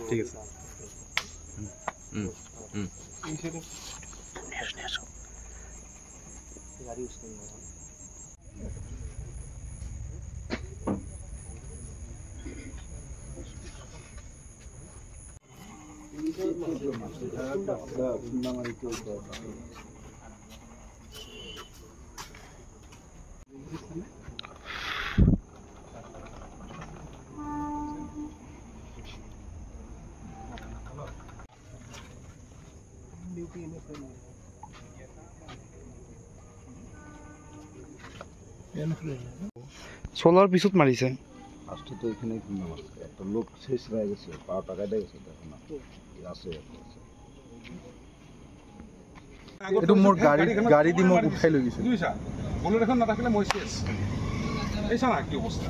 ঠিক আছে সোলার পিছত মারিছে ফার্স্টে তো এখানে একটা লোক শেষ হয়ে গেছে পা টাকায় গেছে দেখুন আছে এটো মোর গাড়ি দি মোক উঠাই লৈ গৈছে বুঝিছা বলে এখন না থাকলে মই শেষ এই সারা কি অবস্থা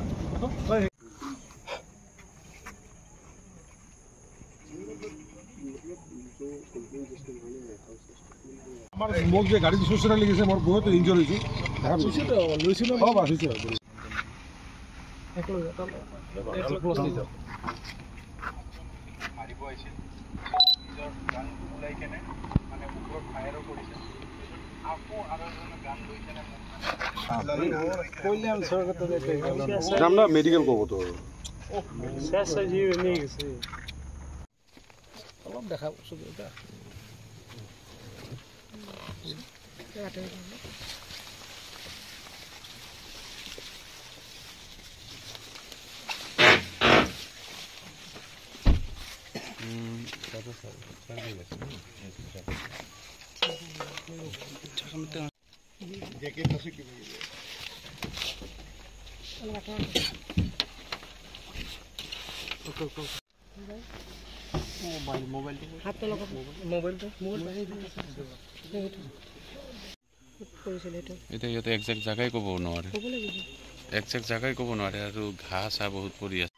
আমার মোক যে গাড়ি সুসরা লেগেছে মোর বহুত ইনজুরি হইছে দেখা বুঝছে তো লইছিল না বাস হইছে একলো ক্লোজ নিছে মারিব আইছে নিজর গান উলাই কেনে মানে উপর ফায়ারও কৰিছে আপো আৰু গান লৈ কেনে কইলাম সরকার তো দেখে নাম না মেডিকেল কব তো শেষ জি নিয়ে গেছে অলপ দেখা শুধু এটা এটা ইয়াতে একজেক্ট জাগাই ক'ব নোৱাৰে একজেক্ট জাগাই ক'ব নোৱাৰে আৰু ঘাঁহ চাহ বহুত পৰি আছে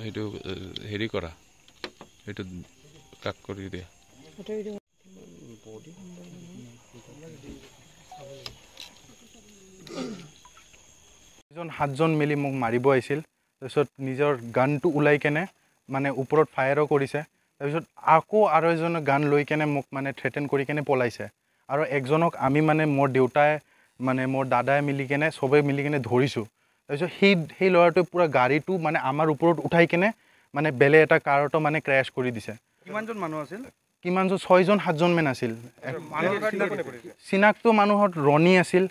এইটো হেৰি কৰা এইটো কাক কৰি দিয়া সাতজন মিলি মোক মাৰিব আহিছিল তাৰপিছত নিজৰ গানটো ওলাই কেনে মানে ওপৰত ফায়াৰো কৰিছে তাৰপিছত আকৌ আৰু এজনে গান লৈ কেনে মোক মানে থ্ৰেটেন কৰি কেনে পলাইছে আৰু একজনক আমি মানে মোৰ দেউতাই মানে মোৰ দাদাই মিলি কেনে সবে মিলি কেনে ধৰিছোঁ তাৰপিছত সেই ল'ৰাটোৱে পুৰা গাড়ীটো মানে আমাৰ ওপৰত উঠাই কেনে মানে বেলেগ এটা কাৰতো মানে ক্ৰেছ কৰি দিছে কিমানজন মানুহ আছিল কিমানজন 6জন 7জন মান আছিল চিনাক্ত মানুহত ৰণী আছিল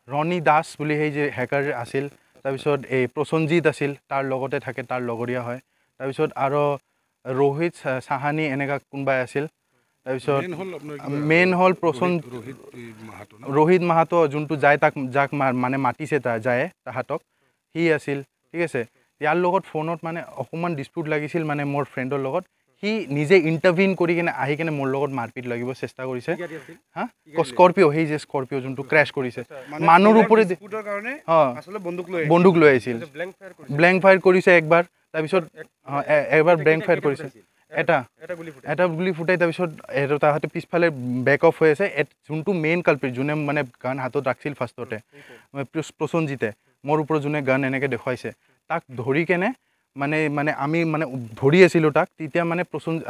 ৰণী দাস বুলি সেই যে হেকাৰ আছিল তাৰপিছত এই প্ৰসঞ্জিত আছিল তাৰ লগতে থাকে তাৰ লগৰীয়া হয় তাৰপিছত আৰু ৰোহিত সাহানী এনেকা কোনবাই আছিল তাৰপিছত মেইন হল ৰোহিত মাহাতো যোনটো যায় তাক যাক মানে মাতিছে যায় তাহাঁতক সি আছিল ঠিক আছে ইয়াৰ লগত ফোনত মানে অকণমান ডিসপিউট লাগিছিল মানে মোৰ ফ্ৰেণ্ডৰ লগত সি নিজে ইণ্টাৰভিন কৰি কিনে আহি কিনে মোৰ লগত মাৰপিট লাগিব চেষ্টা কৰিছে হা স্কৰপিঅ' সেই যে স্কৰপিঅ' যোনটো ক্ৰেছ কৰিছে মানুহৰ ওপৰত বন্দুক লৈ আহিছিল ব্লেংক ফায়াৰ কৰিছে একবাৰ তাৰপিছত একবাৰ ব্লেংক ফায়াৰ কৰিছে এটা গুলি ফুটাই তাৰপিছত তাহাঁতে পিছফালে বেক অফ হৈ আছে যোনটো মেইন কালপ্ৰিট যোনে মানে গান হাতত ৰাখিছিল ফাৰ্ষ্টতে প্ৰসঞ্জিতে মোৰ ওপৰত যোনে গান এনেকৈ দেখুৱাইছে তাক ধৰি কেনে মানে আমি মানে ধৰি আছিলোঁ তাক তেতিয়া মানে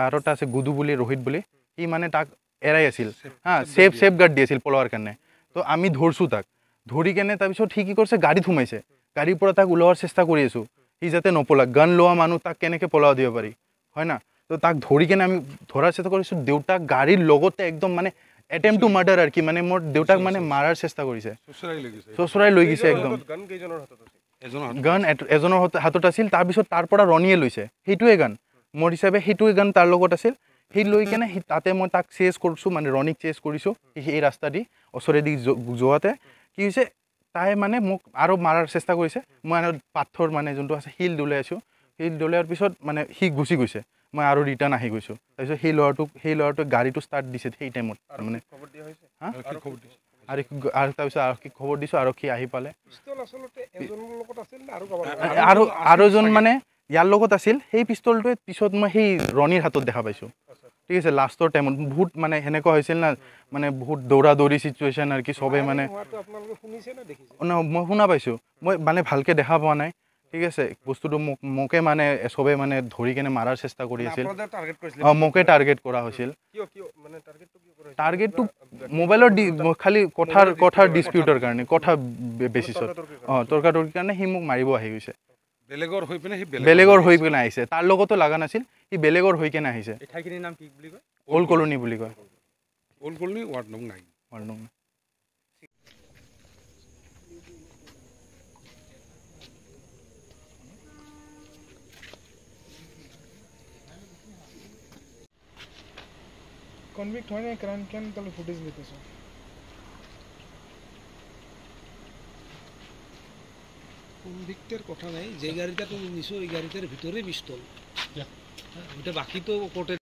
আৰু এটা আছে গুদু বুলি ৰোহিত বুলি সি মানে তাক এৰাই আছিল হা ছেফ গাৰ্ড দি আছিল পলোৱাৰ কাৰণে তো আমি ধৰছোঁ তাক ধৰি কেনে তাৰপিছত সি কি কৰিছে গাড়ীত সোমাইছে গাড়ীৰ পৰা তাক ওলোৱাৰ চেষ্টা কৰি আছোঁ সি যাতে নপলাক গান লোৱা মানুহ তাক কেনেকৈ পলাব দিব পাৰি হয় না তো তাক ধৰি কেনে আমি ধৰাৰ চেষ্টা কৰিছোঁ দেউতাক গাড়ীৰ লগতে একদম মানে এটেম্প টু মাৰ্ডাৰ আৰু কি মানে মোৰ দেউতাক মানে মাৰাৰ চেষ্টা কৰিছে চচৰাই লৈ গৈছে একদম গান এজনৰ হাতত আছিল তাৰপিছত তাৰ পৰা ৰণীয়ে লৈছে সেইটোৱে গান মোৰ হিচাপে সেইটোৱে গান তাৰ লগত আছিল সেই লৈ কেনে তাতে মই তাক চেজ কৰিছোঁ মানে ৰণীক চেজ কৰিছোঁ সেই ৰাস্তা দি ওচৰেদি যোৱাতে কি হৈছে তাই মানে মোক আৰু মাৰাৰ চেষ্টা কৰিছে মই পাথৰ মানে যোনটো আছে শিল দলিয়াইছোঁ শিল দলিওৱাৰ পিছত মানে সি গুচি গৈছে মই আৰু ৰিটাৰ্ণ আহি গৈছোঁ তাৰপিছত সেই ল'ৰাটোক গাড়ীটো ষ্টাৰ্ট দিছে সেই টাইমত মানে আৰু তাৰপিছত আৰক্ষীক খবৰ দিছোঁ আৰক্ষী আহি পালে আৰু এজন মানে ইয়াৰ লগত আছিল সেই পিষ্টলটোৱে পিছত মই সেই ৰণীৰ হাতত দেখা পাইছোঁ ঠিক আছে লাষ্টৰ টাইমত বহুত মানে সেনেকুৱা হৈছিল না মানে বহুত দৌৰা দৌৰি চিটুৱেশ্যন আৰু কি চবে মানে মই শুনা পাইছোঁ মই মানে ভালকৈ দেখা পোৱা নাই ঠিক আছে বস্তুটো মোকে মানে চবে মানে ধৰি কেনে মাৰাৰ চেষ্টা কৰি আছিল মোকে টাৰ্গেট কৰা হৈছিল টাৰ্গেটটো মোবাইলৰ খালি কথাৰ ডিছপিউটৰ কাৰণে কথা বেচিছত তৰ্কাতৰ্কিৰ কাৰণে সি মোক মাৰিব আহি গৈছে বেলেগৰ হৈ পিনে আহিছে তাৰ লগতো লগা নাছিল সি বেলেগৰ হৈ কেনে আহিছে অল্ড কলনি বুলি কয় ৱাৰ্ড নং 9 কনভিক্ট হয় না ক্রাইম কেন তাহলে ফুটেজ দিতেছ কনভিক্টের কথা নাই যে গাড়িটা তুমি নিছো ওই গাড়িটার ভিতরে পিস্তল ওটা বাকি তো কোর্টে